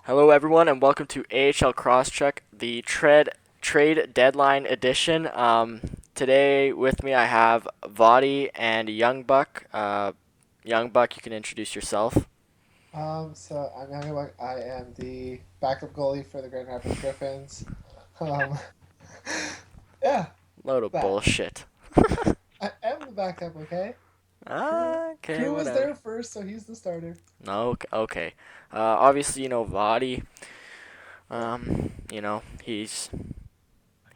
Hello, everyone, and welcome to AHL Crosscheck, the trade deadline edition. Today with me, I have Vattyy and lYoungbuck. lYoungbuck, you can introduce yourself. So I'm lYoungbuck. I am the backup goalie for the Grand Rapids Griffins. Um, yeah, Load of that. bullshit. I am the backup, okay? Crew, Okay, Crew was whatever. there first, so he's the starter. No, okay. Obviously, you know Vattyy.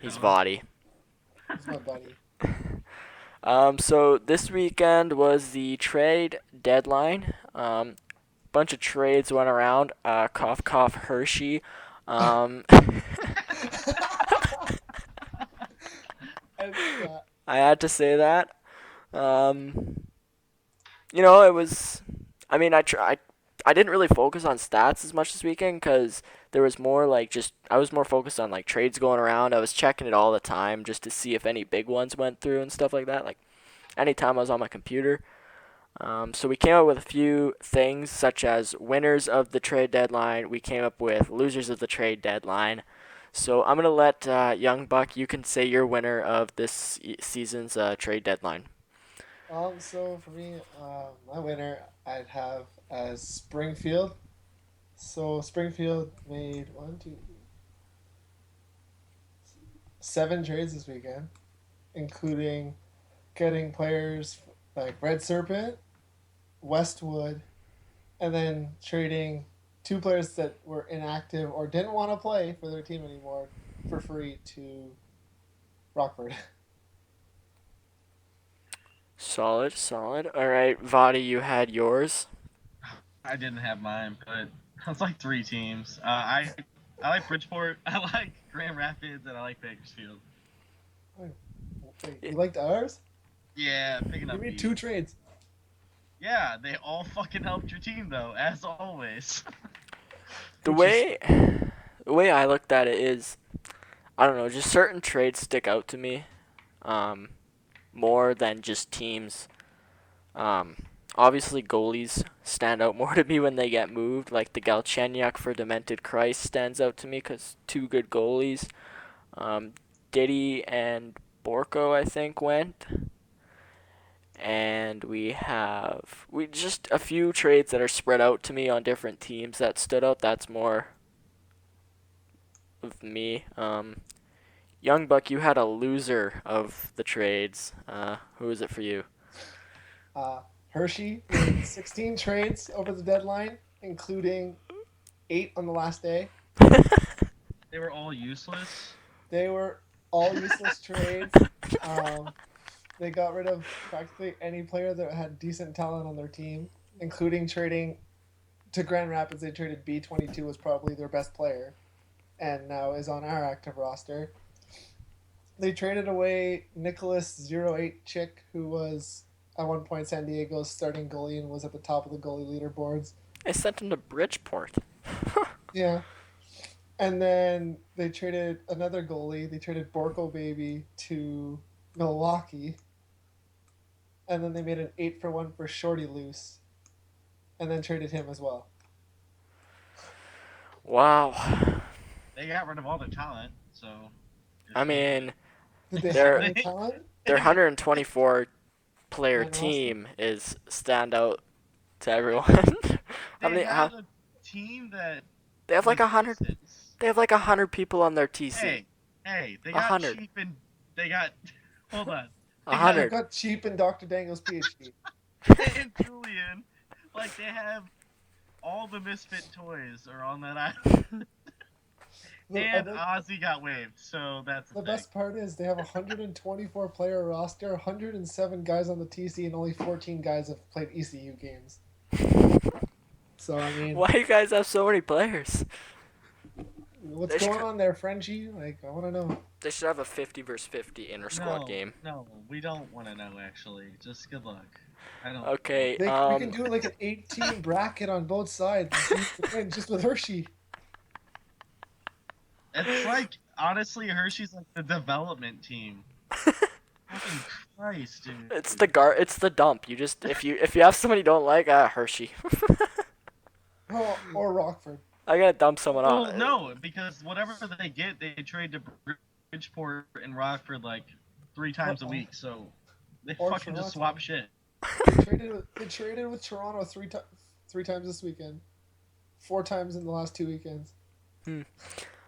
He's Going. Vattyy. He's my buddy. So this weekend was the trade deadline. Bunch of trades went around. Cough, cough, Hershey. Um, I knew that. I had to say that. Um, it was. I mean, I didn't really focus on stats as much this weekend because there was more like just I was more focused on like trades going around. I was checking it all the time just to see if any big ones went through and stuff like that. Like anytime I was on my computer. So we came up with a few things such as winners of the trade deadline. We came up with losers of the trade deadline. So I'm gonna let Young Buck. You can say your winner of this season's trade deadline. So for me, my winner I'd have as Springfield. So Springfield made one, two, seven trades this weekend, including getting players like Red Serpent, Westwood, and then trading two players that were inactive or didn't want to play for their team anymore for free to Rockford. Solid, solid. All right, Vadi, you had yours. I didn't have mine, but it's like three teams. I like Bridgeport, I like Grand Rapids, and I like Bakersfield. Wait, you liked ours? Yeah, picking Give up me B. two trades. Yeah, they all fucking helped your team though, as always. The Which is way the way I looked at it is, I don't know, just certain trades stick out to me, um, more than just teams. Um, Obviously goalies stand out more to me when they get moved. Like the Galchenyuk for Demented Christ stands out to me because two good goalies. Diddy and Borko, I think, went. And we just a few trades that are spread out to me on different teams that stood out. That's more of me. Young Buck, you had a loser of the trades. Who is it for you? Hershey made 16 trades over the deadline, including eight on the last day. They were all useless. They were all useless trades. Um, they got rid of practically any player that had decent talent on their team, including trading to Grand Rapids. They traded B22 was probably their best player, and now is on our active roster. They traded away Nicholas 08 Chick, who was at one point San Diego's starting goalie and was at the top of the goalie leaderboards. I sent him to Bridgeport. Yeah. And then they traded another goalie. They traded Borko Baby to Milwaukee. And then they made an 8-for-1 for Shorty Loose. And then traded him as well. Wow. They got rid of all their talent, so I there's no. mean, Did they have their any talent? their 124 player Man roster? team is stand out to everyone. How they many? had How a team that they have like was 100. decent. They have like 100 people on their TC. Hey, hey, they A got hundred. cheap and they got. Hold on. A They got They hundred. got cheap in Dr. Daniel's PhD. and Julian. Like they have all the misfit toys are on that island. And The, Ozzy got waived, so that's the the thing. best part is they have a 124 player roster, 107 guys on the TC, and only 14 guys have played ECU games. So, I mean, Why you guys have so many players? what's They should, going on there, Frenchie? Like, I want to know. they should have a 50 versus 50 inter squad No, game. no, we don't want to know actually. Just good luck. I don't want. Okay. We can do like an 8 team bracket on both sides and see who wins just with Hershey. It's like honestly, Hershey's like the development team. Fucking Christ, dude. It's the dump. If you have somebody you don't like, Hershey. Oh, or Rockford. I gotta dump someone off. Well, no, because whatever they get, they trade to Bridgeport and Rockford like 3 times a week. So they Or fucking just Toronto. swap shit. They traded with Toronto three times this weekend. 4 times in the last 2 weekends.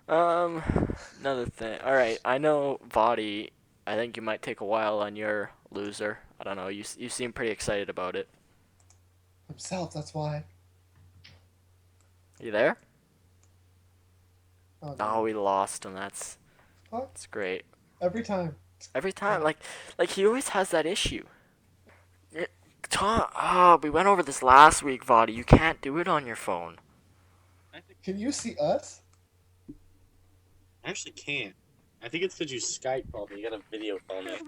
Another thing. All right, I know Vattyy. I think you might take a while on your loser. I don't know. You seem pretty excited about it. Himself, that's why. You there? Oh, Oh, no. we lost, and that's What? great. Every time. Every time, like he always has that issue. We went over this last week, Vattyy. You can't do it on your phone. Can you see us? I actually can't. I think it's because you Skype called me. You gotta video call me.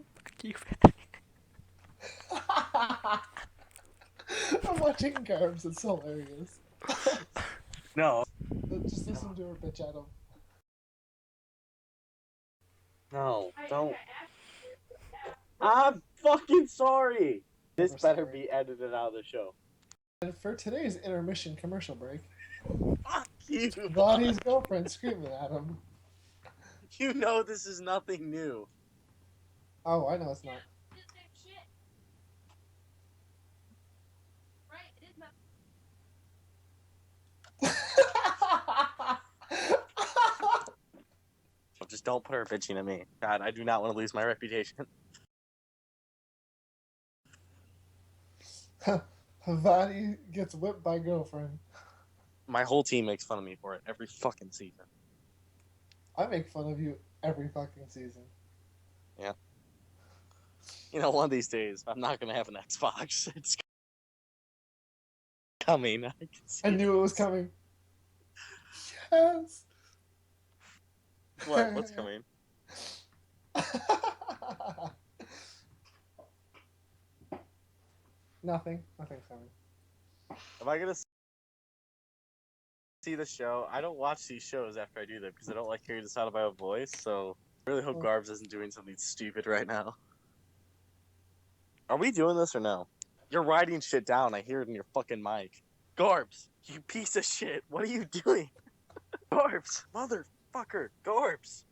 I'm watching Garbs. It's hilarious. No. Just listen to her bitch at him. No, don't. I'm fucking sorry. This Never better sorry. be edited out of the show. And for today's intermission commercial break, Fuck you. Vatty's girlfriend screaming at him. You know this is nothing new. Oh, I know it's not. Just don't put her bitching at me. God, I do not want to lose my reputation. Vattyy gets whipped by girlfriend. My whole team makes fun of me for it every fucking season. I make fun of you every fucking season. Yeah. You know, one of these days, I'm not gonna have an Xbox. It's coming. I can see I knew it was coming. Yes. What? What's coming? Nothing. Nothing's coming. Am I gonna see the show? I don't watch these shows after I do them because I don't like hearing the sound of my own voice. So I really hope Garbs isn't doing something stupid right now. Are we doing this or no? You're writing shit down. I hear it in your fucking mic. Garbs, you piece of shit. What are you doing? Garbs, motherfucker. Garbs.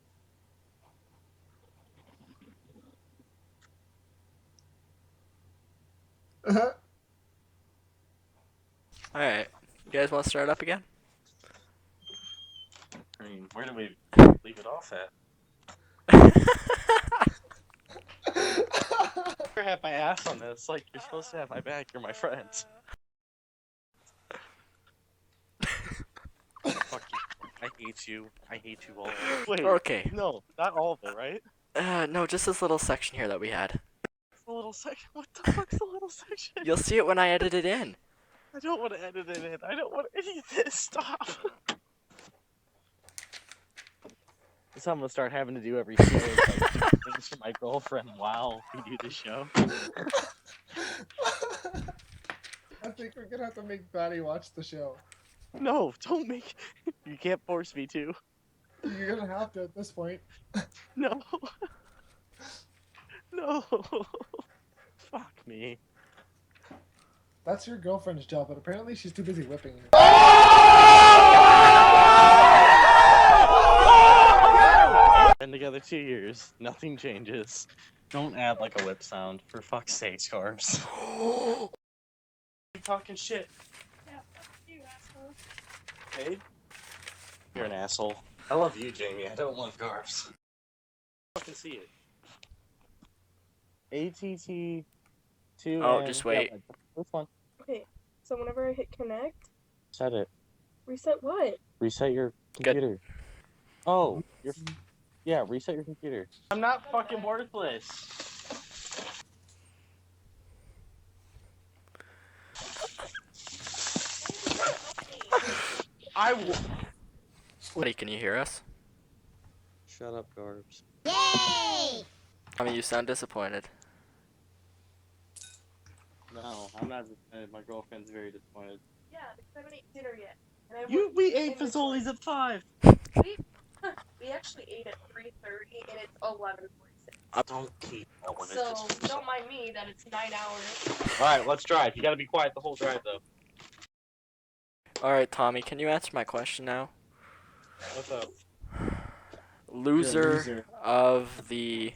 Alright. You guys want to start up again? I mean, where do we leave it off at? I have my ass on this. Like, you're supposed to have my back. You're my friend. Fuck you. I hate you. I hate you all. Wait. Okay. No, not all of it, right? No, just this little section here that we had. The little section. What the fuck's the little section? You'll see it when I edit it in. I don't want to edit it in. I don't want any of this. Stop. That's how I'm gonna start having to do every show. Is, like, do things for my girlfriend while we do the show. I think we're gonna have to make Vattyy watch the show. No, don't make. You can't force me to. You're gonna have to at this point. No. No. Fuck me. That's your girlfriend's job, but apparently she's too busy whipping you. Been together 2 years. Nothing changes. Don't add like a whip sound. For fuck's sake, Garbs. You talking shit. Yeah, fuck you, asshole. Hey? You're an asshole. I love you, Jamie. I don't love Garbs. Fucking see it. ATT 2. Oh, just wait. Which one? Okay, so whenever I hit connect, Set it. reset what? Reset your computer. Oh, you're. Yeah, reset your computer. I'm not fucking worthless. Buddy, can you hear us? Shut up, Garbs. I mean, you sound disappointed. No, I'm not disappointed. My girlfriend's very disappointed. Yeah, because I haven't eaten dinner yet. And I We ate in the Fazoli's at 5. we actually ate at 3:30 and it's 11:46. Don't keep up with So it. don't mind me that it's 9 hours. Alright, let's drive. You gotta be quiet the whole drive, though. All right, Tommy, can you answer my question now? What's up? Loser loser. of the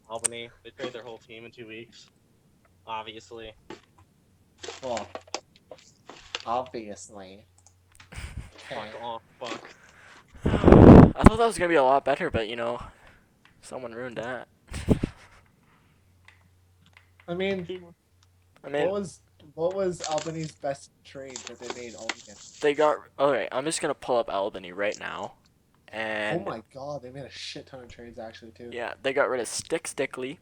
Albany. They traded their whole team in 2 weeks. Obviously. Well, obviously. Okay. Fuck off, Buck. I thought that was gonna be a lot better, but someone ruined that. I mean, I what mean, was Albany's best trade that they made all weekend? they got okay. I'm just gonna pull up Albany right now, Oh and my god, they made a shit ton of trades actually too. yeah, they got rid of Stickley,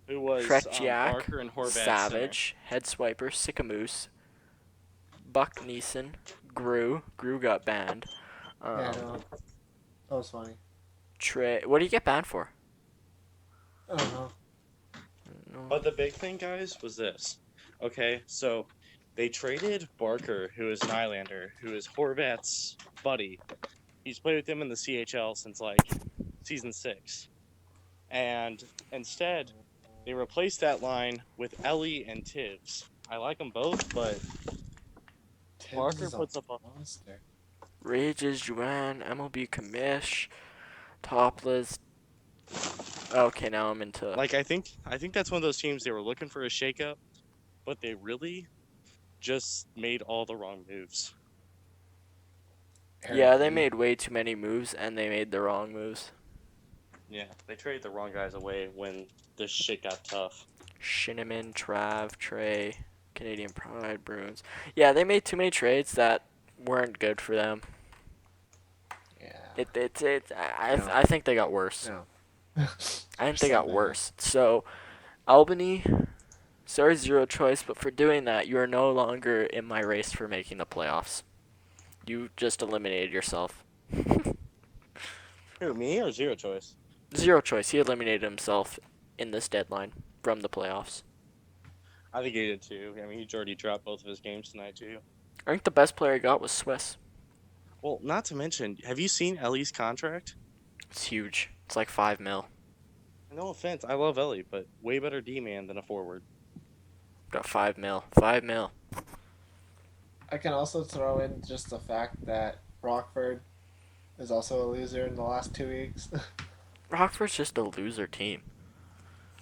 Who was Tretiak, Barker and Horvat center. Savage, Head Swiper, Sickamoose, Buck Neeson, Grew. Grew got banned. Yeah, I know. That was funny. Trey, what do you get banned for? I don't know. But the big thing, guys, was this. Okay, so they traded Barker, who is an Islander, who is Horvat's buddy. He's played with him in the CHL since like season 6. And instead, they replaced that line with Ellie and Tibbs. I like them both, but Tibbs Barker is a puts up a monster. Rages, Juan, MLB Commish, Topless. Okay, now I'm into. like I think that's one of those teams they were looking for a shakeup, but they really just made all the wrong moves. Yeah, they made way too many moves, and they made the wrong moves. Yeah, they traded the wrong guys away when this shit got tough. Shinneman, Trav, Trey, Canadian Pride, Bruins. Yeah, they made too many trades that weren't good for them. Yeah. I think they got worse. No. I think they got worse. So, Albany, sorry, zero choice, but for doing that, you are no longer in my race for making the playoffs. You just eliminated yourself. Who, me or Zero Choice? Zero choice. He eliminated himself in this deadline from the playoffs. I think he did too. I mean, he already dropped both of his games tonight too. I think the best player he got was Swiss. Well, not to mention, have you seen Ellie's contract? It's huge. It's like 5 mil. No offense, I love Ellie, but way better D-man than a forward. Got 5 mil. 5 mil. I can also throw in just the fact that Rockford is also a loser in the last 2 weeks. Rockford's just a loser team.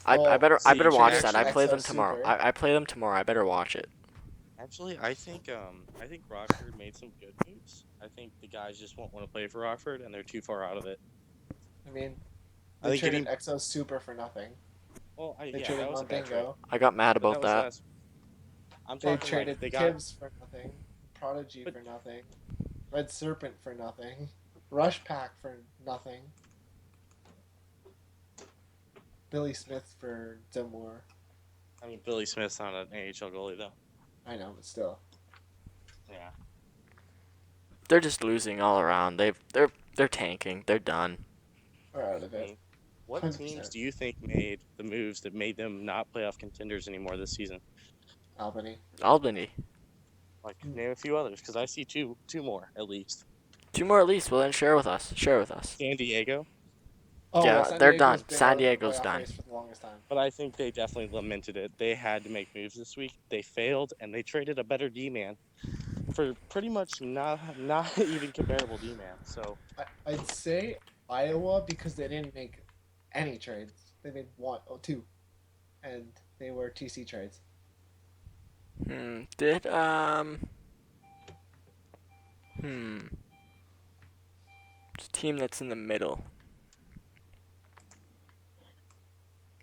Well, I better see, watch Jack- that. I play them XO tomorrow. Super. I play them tomorrow. I better watch it. Actually, I think Rockford made some good moves. I think the guys just won't want to play for Rockford, and they're too far out of it. I mean, I they think traded XO Super for nothing. Well, They yeah, traded that was a bad trade. Montengo. I got mad But about was that. last- I'm They talking traded like they got Tibbs for nothing. Prodigy But- for nothing. Red Serpent for nothing. Rush Pack for nothing. Billy Smith for Zemmour. I mean, Billy Smith's not an AHL goalie though. I know, but still. Yeah. They're just losing all around. They're tanking. They're done. We're out of it. What 100%. teams do you think made the moves that made them not playoff contenders anymore this season? Albany. Albany. Like, name a few others, because I see two more at least. 2 more at least. Well, then share with us. Share with us. San Diego, Yeah, San they're Diego's done. been San out of the Diego's playoff done. race for the longest time. but I think they definitely lamented it. They had to make moves this week. They failed, and they traded a better D-man for pretty much not even comparable D-man. So I'd say Iowa because they didn't make any trades. They made two, and they were TC trades. Did It's a team that's in the middle.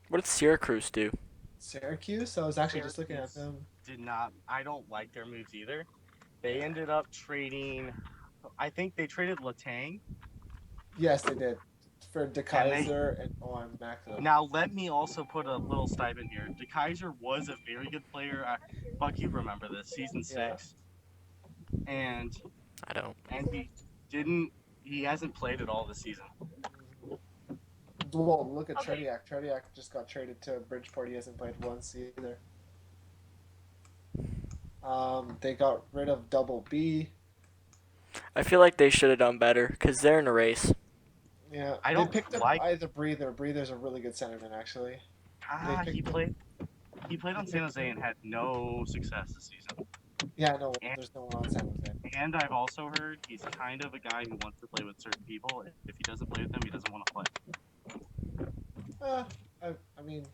What did Syracuse do? Syracuse. I was actually just looking at them. did not. I don't like their moves either. They ended up trading. I think they traded Latang. Yes, they did for DeKaiser and OM Maxim. Now, let me also put a little stipend here. DeKaiser was a very good player. Buck, you remember this, season 6. And I don't. he hasn't played at all this season. Well, look at Okay. Tretiak. Tretiak just got traded to Bridgeport. He hasn't played once either. They got rid of Double B. I feel like they should have done better because they're in a race. Yeah, I don't they picked up like- either Breather. Breather's a really good centerman, actually. He played on San Jose and had no success this season. Yeah, no, And, there's no one on San Jose. and I've also heard he's kind of a guy who wants to play with certain people. If he doesn't play with them, he doesn't want to play. Uh, I mean,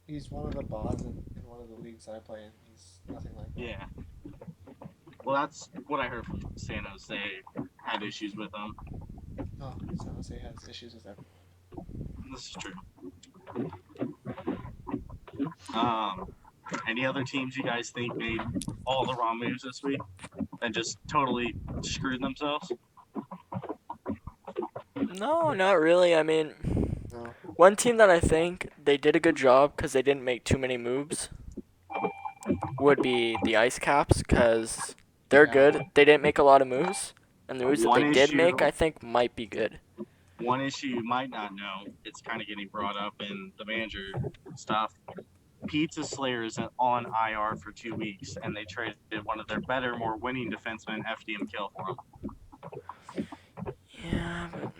he's one of the bosses in one of the leagues I play in. He's nothing like that. Yeah. Well, that's what I heard from San Jose. Had issues with him. No, San Jose has issues with everyone. This is true. Any other teams you guys think made all the wrong moves this week and just totally screwed themselves? No, not really. I mean, No. one team that I think they did a good job because they didn't make too many moves would be the Ice Caps because they're Yeah. good. They didn't make a lot of moves, and the moves that One they did issue- make, I think, might be good. One issue you might not know, it's kind of getting brought up in the manager stuff. Pizza Slayer is on IR for 2 weeks, and they traded one of their better, more winning defensemen, FDM Kill, for him. Yeah, but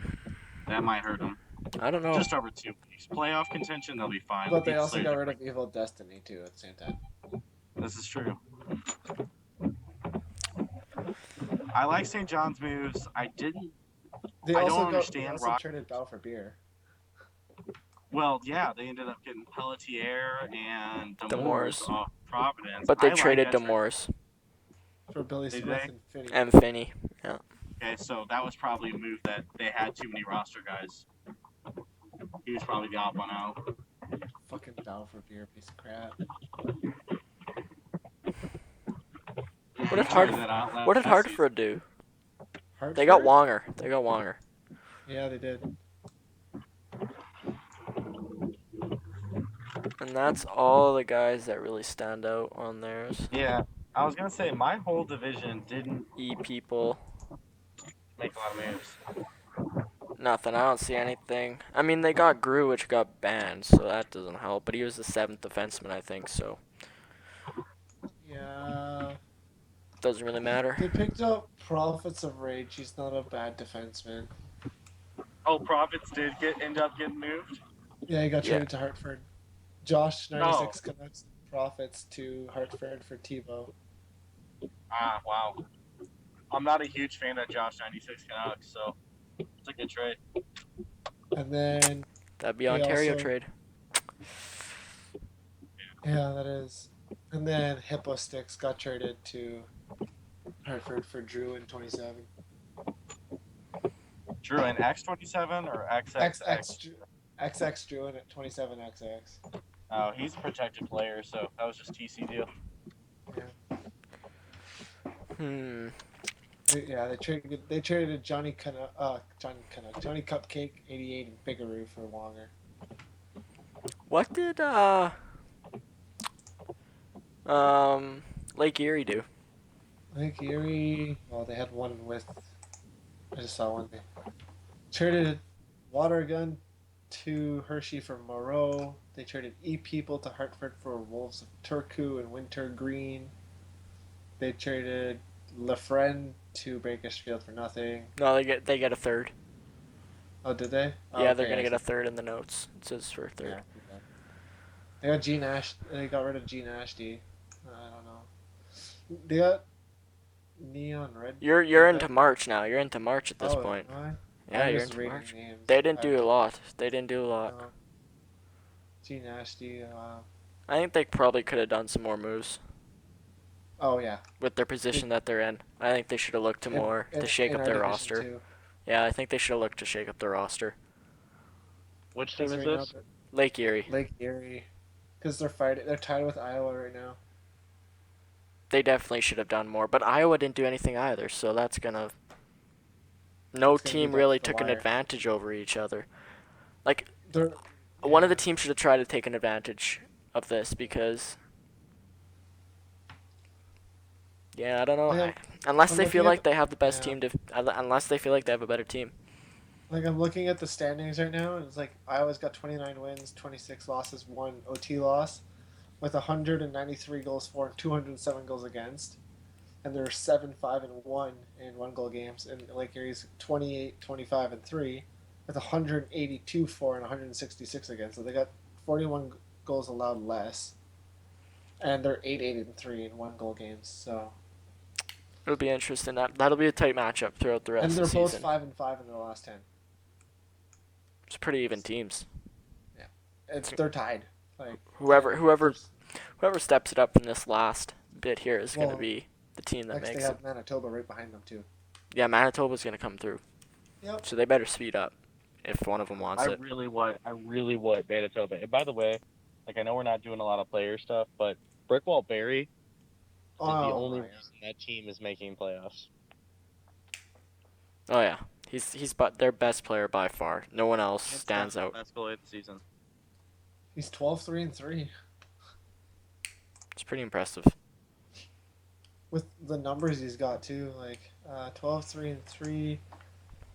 That might hurt them. I don't know. Just over 2 weeks. Playoff contention, they'll be fine. But they Pizza also Slayer's got a rid of Evil Destiny too at the same time. This is true. I like St. John's moves. I didn't. They I also don't got understand they also Rock. traded Battle for Beer. Well, yeah, they ended up getting Pelletier and Demores. Demores off Providence. But they I like traded that trade. Demores For Billy Did Smith they? and Finney. and Finney. Okay, so that was probably a move that they had too many roster guys. He was probably the odd one out. Fucking Battle for Beer, piece of crap. What did Sorry that out loud. What did That's Hartford do? Hartford? They got Wonger. They got Wonger. Yeah, they did. And that's all the guys that really stand out on theirs. Yeah, I was gonna say my whole division didn't People. make a lot of moves. Nothing. I don't see anything. I mean, they got Grew, which got banned, so that doesn't help. But he was the 7th defenseman, I think, so Yeah. doesn't really matter. They picked up Prophets of Rage. He's not a bad defenseman. Oh, Profits did end up getting moved. Yeah, he got Yeah. traded to Hartford. Josh 96 connects Profits to Hartford for Tebow. Ah, wow. I'm not a huge fan of Josh 96 Canucks, so it's a good trade. And then That'd be They Ontario also- trade. yeah, that is. And then Hippo Sticks got traded to Hartford for Drew in 27. Drew in X27 or XXX? XX Drew in at 27 XX. Oh, he's a protected player, so that was just TC deal. Yeah, they traded Johnny Cupcake 88 and Bigaroo for Wonger. What did Lake Erie do? Lake Erie. Well, they had one with. I just saw one. They traded Water Gun to Hershey for Moreau. They traded E-People to Hartford for Wolves of Turku and Winter Green. They traded LaFriend to Bakersfield for nothing. No, they get a third. Oh, did they? Oh, Yeah, they're okay, gonna I get a see. third in the notes. It says for a third. Yeah, okay. They got Gene Ash. They got rid of Gene Ashby. I don't know. They got Neon Red. You're into March now. You're into March at this point. Am I? Yeah, I'm you're just into reading March. names. They didn't do a lot. They didn't do a lot. No. Gene Ashby. I think they probably could have done some more moves Oh yeah. with their position that they're in. I think they should have looked to more to shake up our their division, roster. too. Yeah, I think they should have looked to shake up their roster. Which team Because is right this? now, Lake Erie. Lake Erie. Because they're fighting. They're tied with Iowa right now. They definitely should have done more, but Iowa didn't do anything either, so that's gonna. No It's gonna be team down really to the took an wire. advantage over each other. Like They're one of the teams should have tried to take an advantage of this because. Yeah, I don't know. Yeah, Unless I'm they feel looking like at- they have the best yeah. team to, unless they feel like they have a better team. Like I'm looking at the standings right now, and it's like Iowa's got 29 wins, 26 losses, 1 OT loss, with 193 goals for and 207 goals against, and they're 7-5-1 in 1-goal games. And Lake Erie's 28, 25, and 3, with 182 for and 166 against. So they got 41 goals allowed less, and they're 8-8-3 in 1-goal games. So It'll be interesting. That'll be a tight matchup throughout the And rest they're of the both season. 5-5 in their last 10. It's pretty even teams. They're tied. Like Whoever there's- whoever steps it up in this last bit here is going to Well, be the team that next they makes it. have Manitoba right behind them too. Yeah, Manitoba's going to come through. Yep. So they better speed up if one of them wants I it. really want Manitoba. And by the way, like I know we're not doing a lot of player stuff, but Brickwall Barry is the only my God. reason that team is making playoffs. Oh yeah, he's their best player by far. No one else stands out. Best goalie of the season. He's 12-3-3 It's pretty impressive. with the numbers he's got too. Like 12-3-3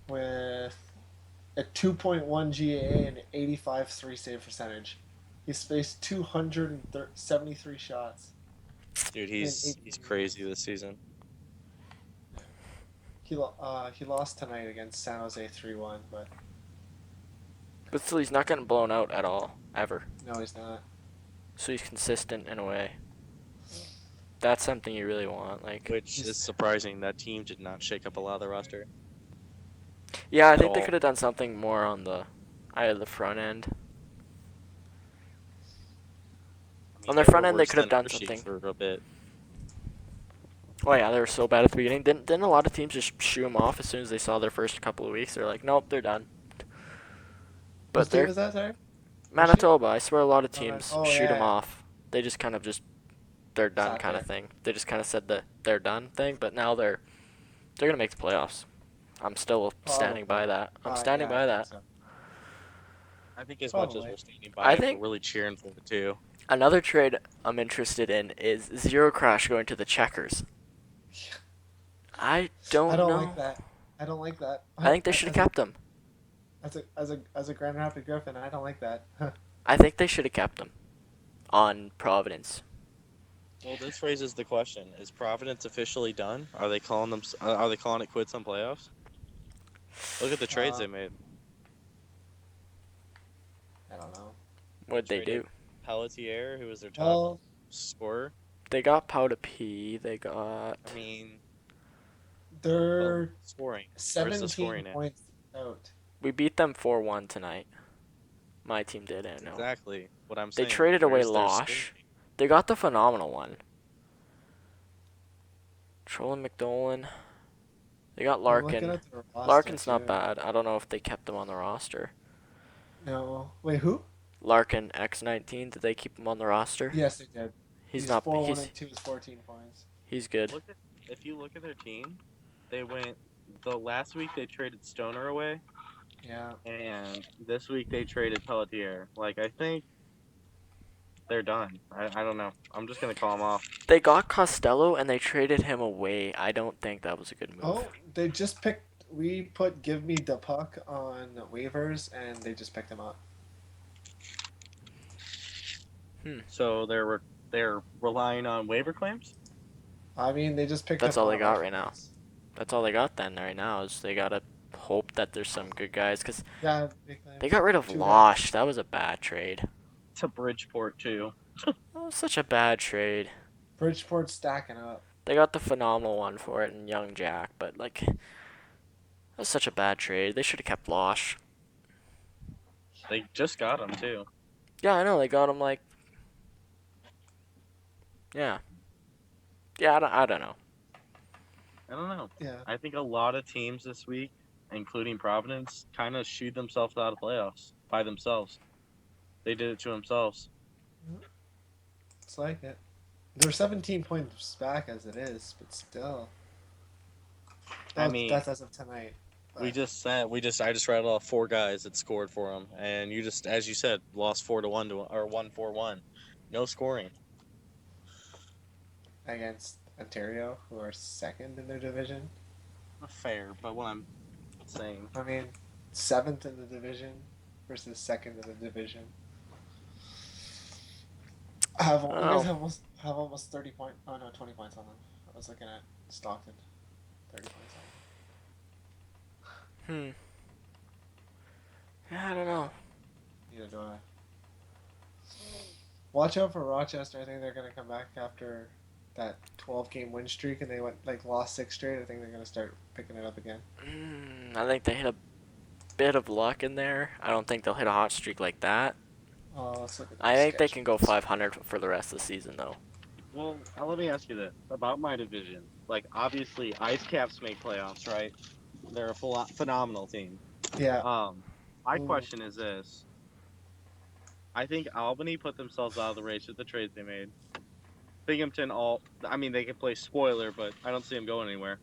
with a 2.1 GAA and 85 save percentage. He's faced 273 shots. Dude, he's crazy this season. He lost tonight against San Jose 3-1, but But still, he's not getting blown out at all, ever. no, he's not. So he's consistent in a way. That's something you really want. Like, Which is surprising. That team did not shake up a lot of the roster. yeah, I think at they all. could have done something more on the either the front end. I mean, On their they front were end, they worse could have than done Hershey something. for a bit. Oh yeah, they were so bad at the beginning. Didn't a lot of teams just shoo them off as soon as they saw their first couple of weeks? They're like, nope, they're done. But Whose team they're is that, sorry? Manitoba. I swear, a lot of Oh, man. teams Oh, shoot them yeah. off. They just kind of they're done Sat kind of there. thing. They just kind of said the they're done thing. But now they're gonna make the playoffs. I'm still standing by that. I'm standing by that. So. I think as much as Probably. we're standing I by it, think- we're really cheering for it too. Another trade I'm interested in is Zero Crash going to the Checkers. I don't I don't know. like that. I don't like that. I think they should have kept him. As a Grand Rapids Griffin, I don't like that. I think they should have kept him on Providence. Well, this raises the question: is Providence officially done? Are they calling them? Are they calling it quits on playoffs? Look at the trades they made. I don't know. What'd they do? Traded Pelletier, who was their top Well, scorer. They got Pau to P. They got. I mean, they're scoring. Where's the 17 scoring at? points out. We beat them 4-1 tonight. My team did, I know. Exactly what I'm They saying. traded away Where's their Losh. scoring? They got the phenomenal one. Troll and McDolan. They got I'm looking Larkin. at their roster, Larkin's not too. bad. I don't know if they kept him on the roster. No. Wait, who? Larkin X19. Did they keep him on the roster? Yes, they did. He's not. 4-1 He's and 2 is 14 points. he's good. If you look at their team, they went. The last week they traded Stoner away, Yeah. and this week they traded Pelletier. Like I think they're done. I don't know. I'm just gonna call them off. They got Costello and they traded him away. I don't think that was a good move. Oh, they just picked. We put Give Me the Puck on waivers, and they just picked him up. So they're relying on waiver claims. I mean, they just picked That's up. all one they got of our right now. friends. That's all they got then right now is they gotta hope that there's some good guys because Yeah, big claim. they got rid of Two Losh. That was a bad trade. To Bridgeport too. That was such a bad trade. Bridgeport's stacking up. They got the phenomenal one for it in Young Jack, but like that was such a bad trade. They should have kept Losh. They just got him too. Yeah, I know they got him like. Yeah. Yeah, I don't know. I don't know. Yeah. I think a lot of teams this week, including Providence, kind of shoot themselves out of playoffs by themselves. They did it to themselves. It's like it. They're 17 points back as it is, but still. I mean, that's as of tonight. I just rattled off 4 guys that scored for them, and you just, as you said, lost 4-1 or 1-4-1. No scoring. Against Ontario, who are second in their division. Fair, but what I'm saying. I mean, 7th in the division versus 2nd in the division. You guys have almost 30 points. Oh no, 20 points on them. I was looking at Stockton. 30 points on them. Yeah, I don't know. Neither do I. Watch out for Rochester. I think they're going to come back after that 12-game win streak and they lost 6 straight. I think they're gonna start picking it up again. I think they hit a bit of luck in there. I don't think they'll hit a hot streak like that. Let's look at I the think they can go schedule. 500 for the rest of the season, though. Well, let me ask you this about my division. Like, obviously, Ice Caps make playoffs, right? They're a phenomenal team. Yeah. My Ooh. question is this: I think Albany put themselves out of the race with the trades they made. Binghamton, I mean, they can play spoiler, but I don't see them going anywhere.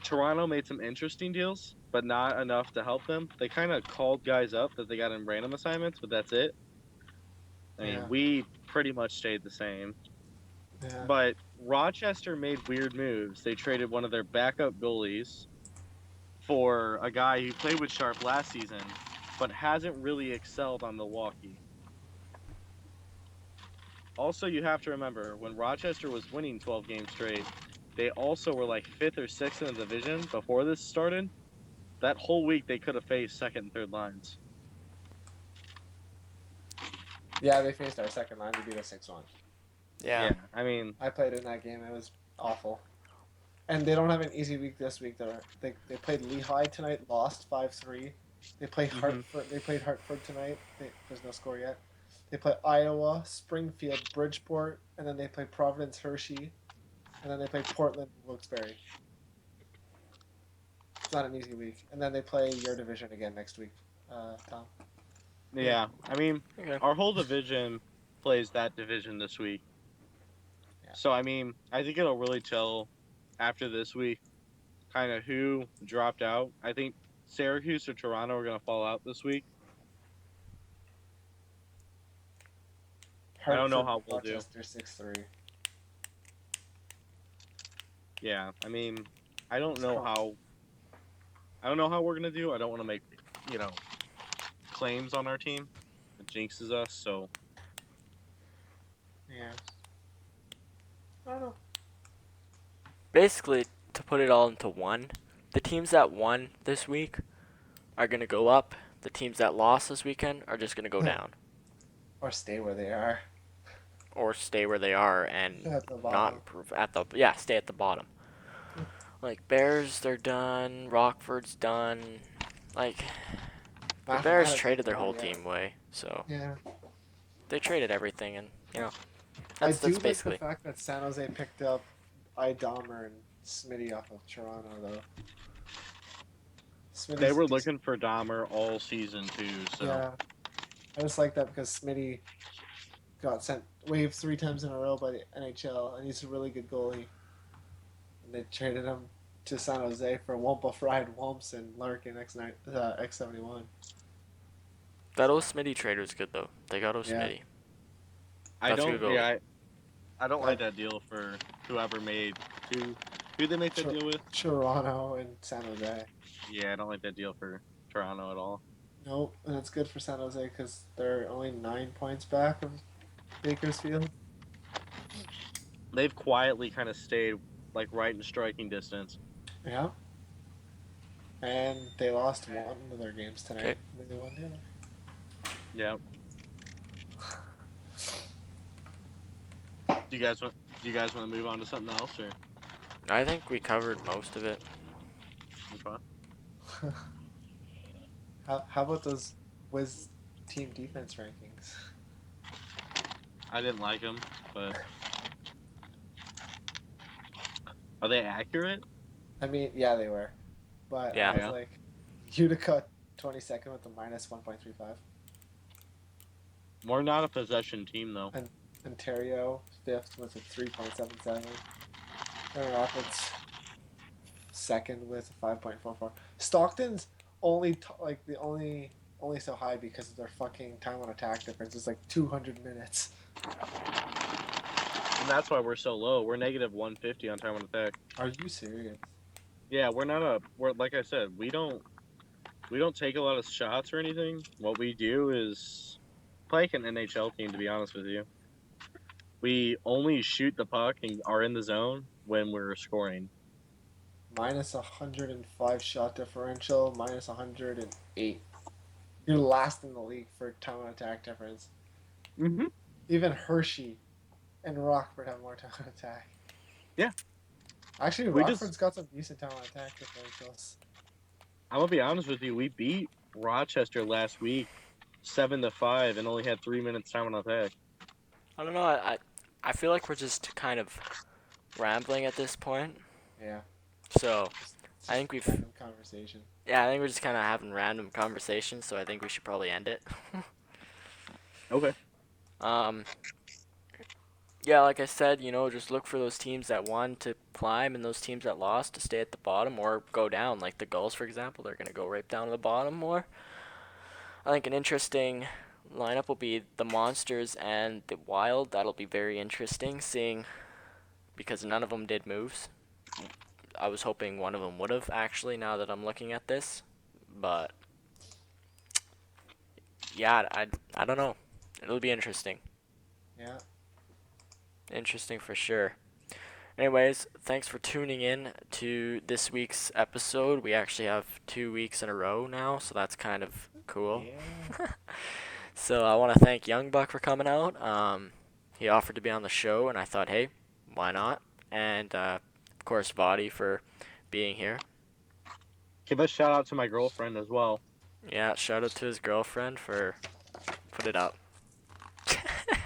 Toronto made some interesting deals, but not enough to help them. They kind of called guys up that they got in random assignments, but that's it. I mean, Yeah. we pretty much stayed the same. Yeah. But Rochester made weird moves. They traded one of their backup goalies for a guy who played with Sharp last season, but hasn't really excelled on Milwaukee. Also, you have to remember when Rochester was winning 12 games straight, they also were like 5th or 6th in the division before this started. That whole week, they could have faced second and third lines. Yeah, they faced our second line to beat us 6-1. Yeah. I mean, I played in that game. It was awful. And they don't have an easy week this week. They played Lehigh tonight, lost 5-3. They play Hartford. They played Hartford tonight. There's no score yet. They play Iowa, Springfield, Bridgeport, and then they play Providence, Hershey, and then they play Portland, Wilkes-Barre. It's not an easy week. And then they play your division again next week, Tom. yeah. I mean, Okay. our whole division plays that division this week. Yeah. So, I mean, I think it'll really tell after this week kind of who dropped out. I think Syracuse or Toronto are going to fall out this week. I don't know how we'll do. Rochester 6-3. Yeah, I mean, I don't know how we're gonna do. I don't want to make, claims on our team. It jinxes us. So Yeah. I don't know. Basically, to put it all into one, the teams that won this week are going to go up. The teams that lost this weekend are just going to go down. Or stay where they are. Or stay where they are and At the not bottom. improve stay at the bottom. Like Bears, they're done. Rockford's done. Like the Bears traded their whole team away, so Yeah. they traded everything, and I that's do like basically. the fact that San Jose picked up Dahmer and Smitty off of Toronto, though. they were looking for Dahmer all season too. So Yeah. I just like that because Smitty got waived 3 times in a row by the NHL, and he's a really good goalie. And they traded him to San Jose for Wampa Fried Wumps and Larkin X71. That Smitty trade was good though. They got Yeah. Smitty. I That's a don't. good goalie. Yeah, I don't like that deal for whoever made who they make that deal with. Toronto and San Jose. Yeah, I don't like that deal for Toronto at all. Nope, and it's good for San Jose because they're only 9 points back of Bakersfield. They've quietly kind of stayed like right in striking distance. Yeah. And they lost one of their games tonight. Okay. They won the other. Yeah. Do you guys want to move on to something else or? I think we covered most of it. Okay. How about those Wiz team defense rankings? I didn't like them, but are they accurate? I mean, yeah, they were. But Yeah. I was like, Utica 22nd with a minus 1.35. We're not a possession team though. Ontario 5th with a 3.77. Grand Rapids 2nd with a 5.44. Stockton's only so high because of their fucking time on attack difference. It's like 200 minutes. And that's why we're so low. We're negative 150 on time on attack. Are you serious? Yeah, we're like I said, we don't take a lot of shots or anything. What we do is play like an NHL team, to be honest with you. We only shoot the puck and are in the zone when we're scoring. Minus 105 shot differential, minus 108. You're last in the league for time on attack difference. Mm-hmm. Even Hershey and Rockford have more talent on attack. Yeah. Actually, We Rockford's just- got some decent talent on attack differentials. I'm gonna be honest with you. We beat Rochester last week, 7-5, and only had 3 minutes time on attack. I don't know. I feel like we're just kind of rambling at this point. Yeah. So It's I think just we've random conversation. yeah, I think we're just kind of having random conversations. So I think we should probably end it. Okay. Yeah, like I said, just look for those teams that won to climb and those teams that lost to stay at the bottom or go down. Like the Gulls, for example, they're gonna go right down to the bottom more. I think an interesting lineup will be the Monsters and the Wild. That'll be very interesting seeing because none of them did moves. I was hoping one of them would have actually now that I'm looking at this, but yeah, I don't know. It'll be interesting. Yeah. Interesting for sure. Anyways, thanks for tuning in to this week's episode. We actually have 2 weeks in a row now, so that's kind of cool. Yeah. So I want to thank lYoungbuck for coming out. He offered to be on the show, and I thought, hey, why not? And of course, Vattyy for being here. Give a shout out to my girlfriend as well. Yeah, shout out to his girlfriend for put it up.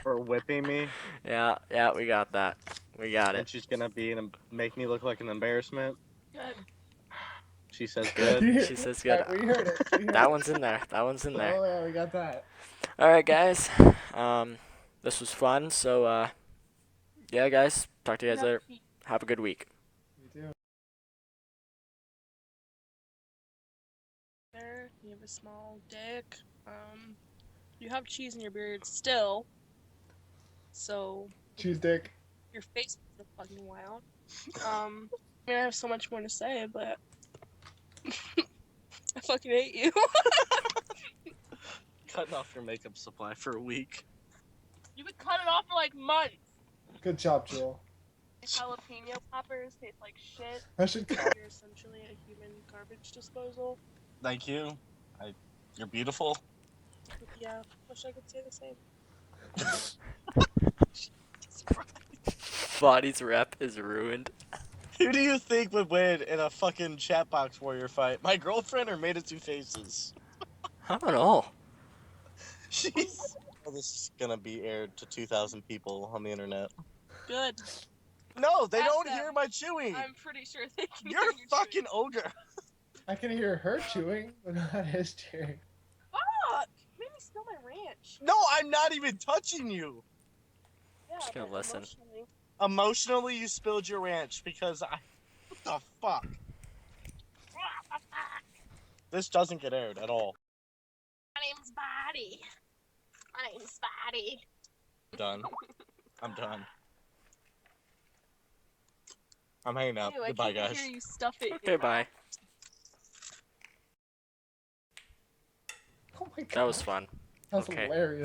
For whipping me. Yeah, we got that. We got And it. she's gonna make me look like an embarrassment. Good. She says good. She says good. Alright, we heard it. We heard That it. one's in there. That one's in there. Oh yeah, we got that. All right, guys. This was fun. So, yeah, guys. Talk to you guys later. Have a good week. We do. There, you have a small dick. You have cheese in your beard still. So Choose dick. your face is fucking wild. I mean, I have so much more to say, but I fucking hate you. Cutting off your makeup supply for a week. You could cut it off for like months. Good job, Joel. Jalapeno poppers taste like shit. I should call. You're essentially a human garbage disposal. Thank you. You're beautiful. Yeah, wish I could say the same. Body's rep is ruined. Who do you think would win in a fucking chat box warrior fight? My girlfriend or Made of Two Faces? I don't know. Jeez. Well, this is gonna be aired to 2,000 people on the internet. Good. No, they Ask don't them. hear my chewing. I'm pretty sure they can You're hear a you fucking ogre. I can hear her chewing, but not his chewing. Fuck! Made me spill my ranch. No, I'm not even touching you. Yeah, Just gonna but listen. emotionally- Emotionally, you spilled your ranch because I. What the fuck? This doesn't get aired at all. My name's Vattyy. My name's Vattyy. Done. I'm done. I'm hanging out. Ew, I Goodbye, can't guys. hear you stuff it. in Okay, your bye. mouth. Oh my god. That was fun. That was okay. hilarious.